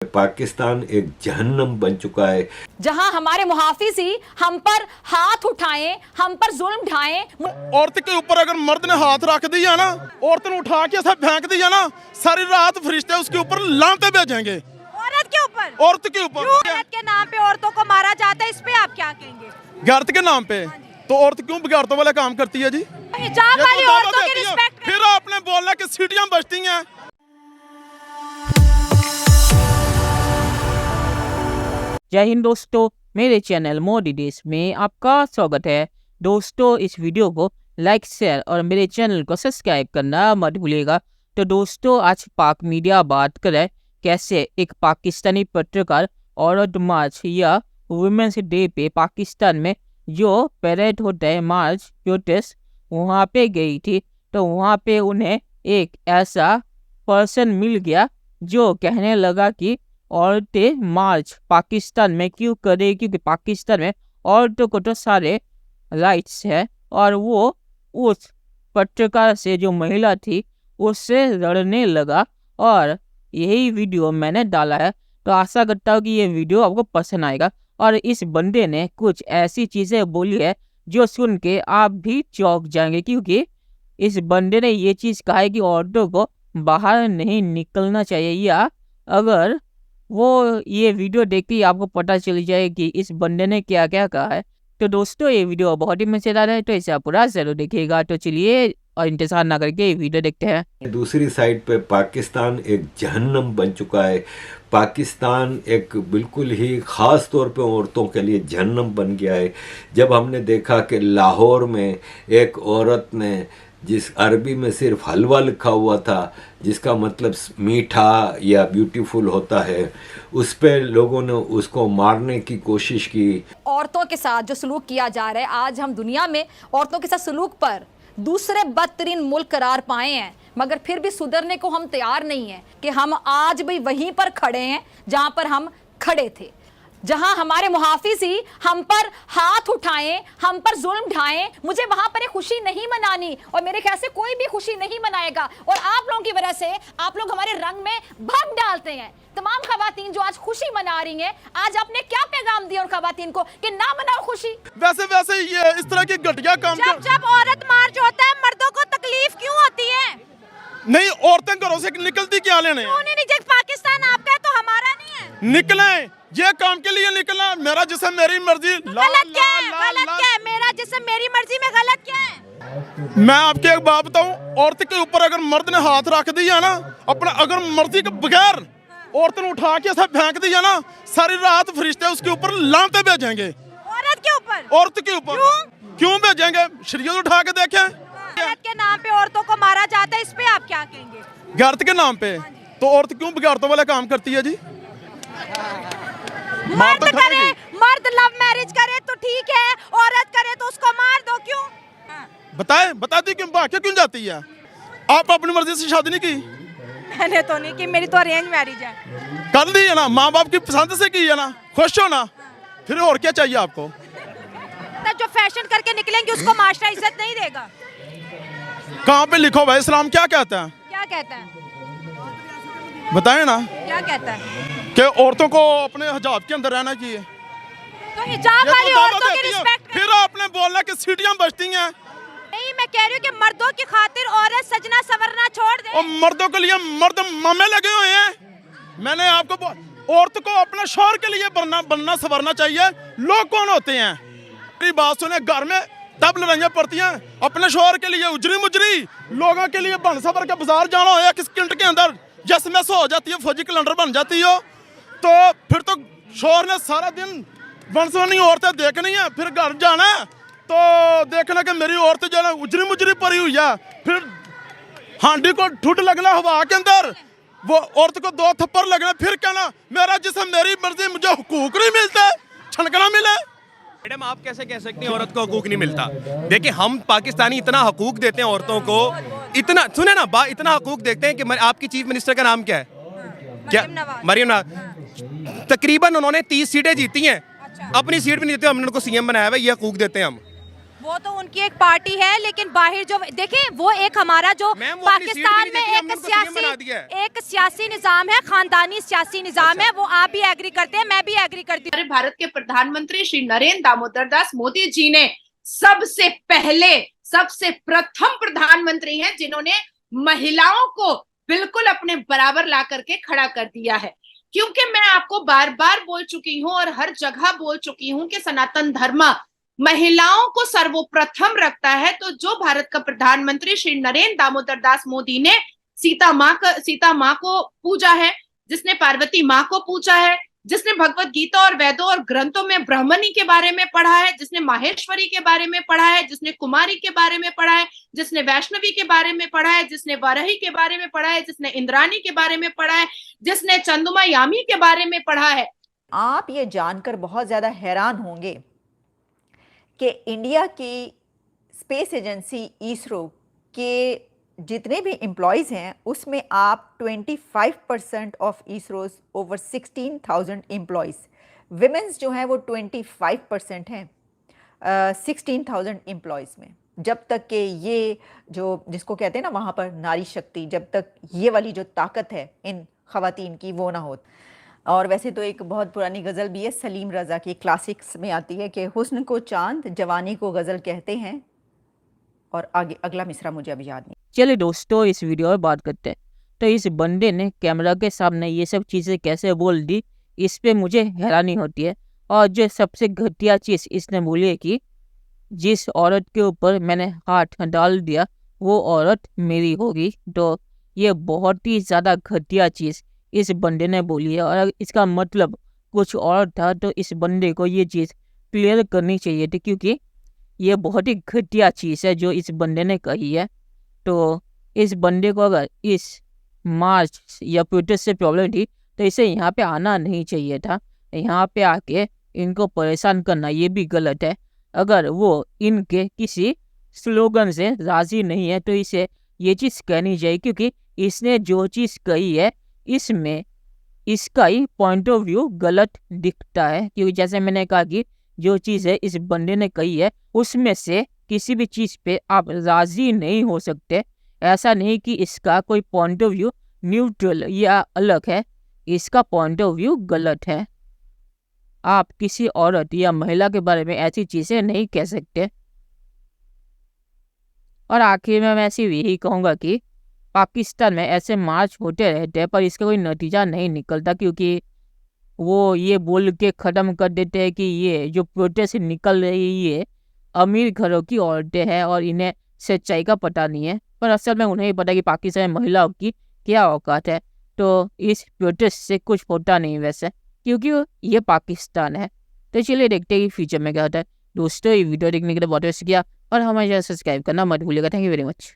पाकिस्तान एक जहन्नम बन चुका है, जहां हमारे मुहाफिज ही हम पर हाथ उठाएं, हम पर जुल्म ढाएं। औरत के ऊपर अगर मर्द ने हाथ रख दिया ना, औरत ने उठा के ऐसा फेंक दिया ना, सारी रात फरिश्ते उसके ऊपर लानते भेजेंगे। औरत के ऊपर? औरत के ऊपर औरत के नाम पे औरतों को मारा जाता है, इस पे आप क्या कहेंगे? गैरत के नाम पे तो औरत क्यों बगैरतों वाले काम करती है जी? हिजाब वाली औरतों की रिस्पेक्ट फिर आपने बोलना कि सीटियां बजती हैं। जय हिंद दोस्तों, मेरे चैनल मोदी देश में आपका स्वागत है। दोस्तों, इस वीडियो को लाइक शेयर और मेरे चैनल को सब्सक्राइब करना मत भूलिएगा। तो दोस्तों, आज पाक मीडिया बात करें कैसे एक पाकिस्तानी पत्रकार औरत मार्च या वुमेन्स डे पे पाकिस्तान में जो परेड होता है, मार्च प्रोटेस्ट, वहाँ पे गई थी। तो वहाँ पे उन्हें एक ऐसा पर्सन मिल गया जो कहने लगा कि औरतें मार्च पाकिस्तान में क्यों करे, क्योंकि पाकिस्तान में औरतों को तो सारे राइट्स है। और वो उस पत्रकार से, जो महिला थी, उससे लड़ने लगा। और यही वीडियो मैंने डाला है, तो आशा करता हूँ कि ये वीडियो आपको पसंद आएगा। और इस बंदे ने कुछ ऐसी चीज़ें बोली है जो सुन के आप भी चौंक जाएंगे, क्योंकि इस बंदे ने ये चीज़ कहा है कि औरतों को बाहर नहीं निकलना चाहिए, या अगर वो ये वीडियो देखते ही आपको पता चल जाए कि इस बंदे ने क्या क्या कहा है। तो दोस्तों, ये वीडियो बहुत ही मजेदार है, तो इसे आप पूरा जरूर देखिएगा। तो चलिए और इंतजार ना करके ये वीडियो देखते हैं। दूसरी साइड पे पाकिस्तान एक जहन्नम बन चुका है। पाकिस्तान एक बिल्कुल ही ख़ास तौर पे औरतों के लिए जहन्नम बन गया है। जब हमने देखा कि लाहौर में एक औरत ने, जिस अरबी में सिर्फ हलवा लिखा हुआ था, जिसका मतलब मीठा या ब्यूटीफुल होता है, उस पे लोगों ने उसको मारने की कोशिश की। औरतों के साथ जो सलूक किया जा रहा है, आज हम दुनिया में औरतों के साथ सलूक पर दूसरे बदतरीन मुल्क करार पाए हैं, मगर फिर भी सुधरने को हम तैयार नहीं हैं कि हम आज भी वहीं पर खड़े हैं जहां पर हम खड़े थे। जहां हमारे मुहाफिज ही हम पर हाथ उठाएं, हम पर जुल्म ढाएं, मुझे वहां पर एक खुशी नहीं मनानी, और मेरे ख्याल से कोई भी खुशी नहीं मनाएगा। और आप लोगों की वजह से आप लोग हमारे रंग में भंग डालते हैं। तमाम खवातीन जो आज खुशी मना रही हैं, आज आपने क्या पैगाम दिया उन खवातीन को कि ना मनाओ खुशी? वैसे ये इस तरह की घटिया काम जब औरत मार्च होता है, मर्दों को तकलीफ क्यों होती है? नहीं, औरतें घरों से निकलती क्या लेने? जब पाकिस्तान आपका है तो हमारा नहीं है। निकले, ये काम के लिए निकला। मेरा जिस्म मेरी मर्जी। गलत क्या है? गलत क्या है? मेरा जिस्म मेरी मर्जी में गलत क्या है? मैं आपके एक बात बताऊं, औरत के ऊपर अगर मर्द ने हाथ रख दिया ना, अपना अगर मर्जी के बगैर औरत ने उठा के ऐसा फेंक दिया ना, सारी रात फरिश्ते उसके ऊपर लानते भेजेंगे। औरत के ऊपर? औरत के ऊपर क्यों भेजेंगे? शरीयत उठा के देखें। गैरत के नाम पे औरतों को मारा जाता है, इस पे आप क्या कहेंगे? गैरत के नाम पे तो औरत क्यों बगैरतों वाले काम करती है जी? मर्द करे, मर्द लव मैरिज करे तो ठीक है, औरत करे तो उसको मार दो, क्यों? बताती क्यों? भाग क्यों जाती है? आप अपनी मर्जी से शादी नहीं की? मैंने तो नहीं की, मेरी तो अरेंज मैरिज है। कर दी है ना, माँ बाप की पसंद से की है ना, खुश हो ना, फिर और क्या चाहिए आपको? तब जो फैशन करके निकलेंगे उसको माशरा इज्जत नहीं देगा। कहाँ पे लिखो भाई, इस्लाम क्या कहता है? क्या कहता है? बताएं ना। क्या कहता है? कि औरतों को अपने हिजाब के अंदर रहना चाहिए। तो हिजाब ये वाली तो औरतों दावा की देती है। रिस्पेक्ट फिर आपने बोलना कि सीटियां बजती हैं। नहीं, मैं कह रही हूँ कि मर्दों की खातिर औरत सजना सवरना छोड़ दे। और मर्दों के लिए मर्द मामे लगे हुए हैं। मैंने आपको औरत को अपने शौहर के लिए बनना सवरना चाहिए। लोग कौन होते हैं? मेरी बात सुने, घर में तब लड़ाइयाँ पड़ती हैं, अपने शौहर के लिए उजरी मुजरी, लोगों के लिए बन सवर के बाजार जाना हो, या किस किल्ट के अंदर जैसे हो जाती है, फौजी कैलेंडर बन जाती हो, तो फिर तो शौहर ने सारा दिन बनसवनी औरतें देखनी है, फिर घर जाना है तो देखना कि मेरी औरत जो है उजरी मुजरी पड़ी हुई है, फिर हांडी को ठुड लगना हवा के अंदर, वो औरत को 2 थप्पड़ लगना, फिर कहना मेरा जिस्म मेरी मर्जी, मुझे हुकूक नहीं मिलते, छनकना मिले। मैडम, आप कैसे कह सकती हैं औरत को हकूक नहीं मिलता? देखिए, हम पाकिस्तानी इतना हकूक देते हैं औरतों को, इतना सुने ना, इतना हकूक देखते हैं कि आपकी चीफ मिनिस्टर का नाम क्या है? क्या? मरियम नवाज। तकरीबन उन्होंने 30 सीटें जीती हैं। अपनी सीट भी नहीं देते, हमने उनको सीएम बनाया हुआ है, ये हकूक देते हैं हम। वो तो उनकी एक पार्टी है, लेकिन बाहर जो देखिए वो एक हमारा जो मैम, वो अपनी सीट भी पाकिस्तान नहीं में देती, हमने उनको CM बना दिया है। एक सियासी निजाम है, खानदानी सियासी निजाम है, वो आप भी एग्री करते हैं, मैं भी एग्री करती हूँ। हमारे भारत के प्रधानमंत्री श्री नरेंद्र दामोदर दास मोदी जी ने सबसे प्रथम प्रधानमंत्री हैं जिन्होंने महिलाओं को बिल्कुल अपने बराबर ला करके खड़ा कर दिया है। क्योंकि मैं आपको बार बार बोल चुकी हूं और हर जगह बोल चुकी हूं कि सनातन धर्म महिलाओं को सर्वप्रथम रखता है। तो जो भारत का प्रधानमंत्री श्री नरेंद्र दामोदर दास मोदी ने सीता माँ को पूजा है, जिसने पार्वती माँ को पूजा है, जिसने भगवत गीता और वेदों और ग्रंथों में ब्राह्मणी के बारे में पढ़ा है, जिसने माहेश्वरी के बारे में पढ़ा है, जिसने कुमारी के बारे में पढ़ा है, जिसने वैष्णवी के बारे में पढ़ा है, जिसने वाराही के बारे में पढ़ा है, जिसने इंद्राणी के बारे में पढ़ा है, जिसने चंदुमा यामी के बारे में पढ़ा है। आप ये जानकर बहुत ज़्यादा हैरान होंगे कि इंडिया की स्पेस एजेंसी इसरो के जितने भी एम्प्लॉयज़ हैं उसमें आप 25% of ISRO's over 16,000 employees, women's जो हैं वो 25% हैं 16,000 एम्प्लॉयज़ में। जब तक कि ये जो जिसको कहते हैं ना वहाँ पर नारी शक्ति, जब तक ये वाली जो ताकत है इन ख़वातीन की वो ना हो। और वैसे तो एक बहुत पुरानी गज़ल भी है, सलीम रज़ा की, क्लासिक्स में आती है कि हुस्न को चांद जवानी को गज़ल कहते हैं, और आगे अगला मिसरा मुझे अभी याद नहीं। चलिए दोस्तों, इस वीडियो में बात करते हैं। तो इस बंदे ने कैमरा के सामने ये सब चीज़ें कैसे बोल दी, इस पे मुझे हैरानी होती है। और जो सबसे घटिया चीज़ इसने बोली है कि जिस औरत के ऊपर मैंने हाथ डाल दिया वो औरत मेरी होगी। तो ये बहुत ही ज़्यादा घटिया चीज़ इस बंदे ने बोली है, और अगर इसका मतलब कुछ और था तो इस बंदे को ये चीज़ क्लियर करनी चाहिए थी, क्योंकि ये बहुत ही घटिया चीज़ है जो इस बंदे ने कही है। तो इस बंदे को अगर इस मार्च या प्रोटेस्ट से प्रॉब्लम थी तो इसे यहाँ पे आना नहीं चाहिए था। यहाँ पे आके इनको परेशान करना ये भी गलत है। अगर वो इनके किसी स्लोगन से राज़ी नहीं है तो इसे ये चीज़ कहनी चाहिए, क्योंकि इसने जो चीज़ कही है इसमें इसका ही पॉइंट ऑफ व्यू गलत दिखता है। क्योंकि जैसे मैंने कहा कि जो चीज़ है इस बंदे ने कही है उसमें से किसी भी चीज़ पे आप राज़ी नहीं हो सकते। ऐसा नहीं कि इसका कोई पॉइंट ऑफ व्यू न्यूट्रल या अलग है, इसका पॉइंट ऑफ व्यू गलत है। आप किसी औरत या महिला के बारे में ऐसी चीज़ें नहीं कह सकते। और आखिर में मैं ऐसी यही कहूँगा कि पाकिस्तान में ऐसे मार्च होते रहते हैं पर इसका कोई नतीजा नहीं निकलता, क्योंकि वो ये बोल के ख़त्म कर देते हैं कि ये जो प्रोटेस्ट निकल रही है अमीर घरों की औरतें हैं और इन्हें सच्चाई का पता नहीं है। पर असल में उन्हें पता कि पाकिस्तान में महिलाओं की क्या औकात है। तो इस प्रोटेस्ट से कुछ होता नहीं वैसे, क्योंकि ये पाकिस्तान है। तो चलिए देखते हैं कि फ्यूचर में क्या होता है। दोस्तों, ये वीडियो देखने के लिए बहुत शुक्रिया और हमारे चैनल सब्सक्राइब करना मत भूलिएगा। Thank you very much.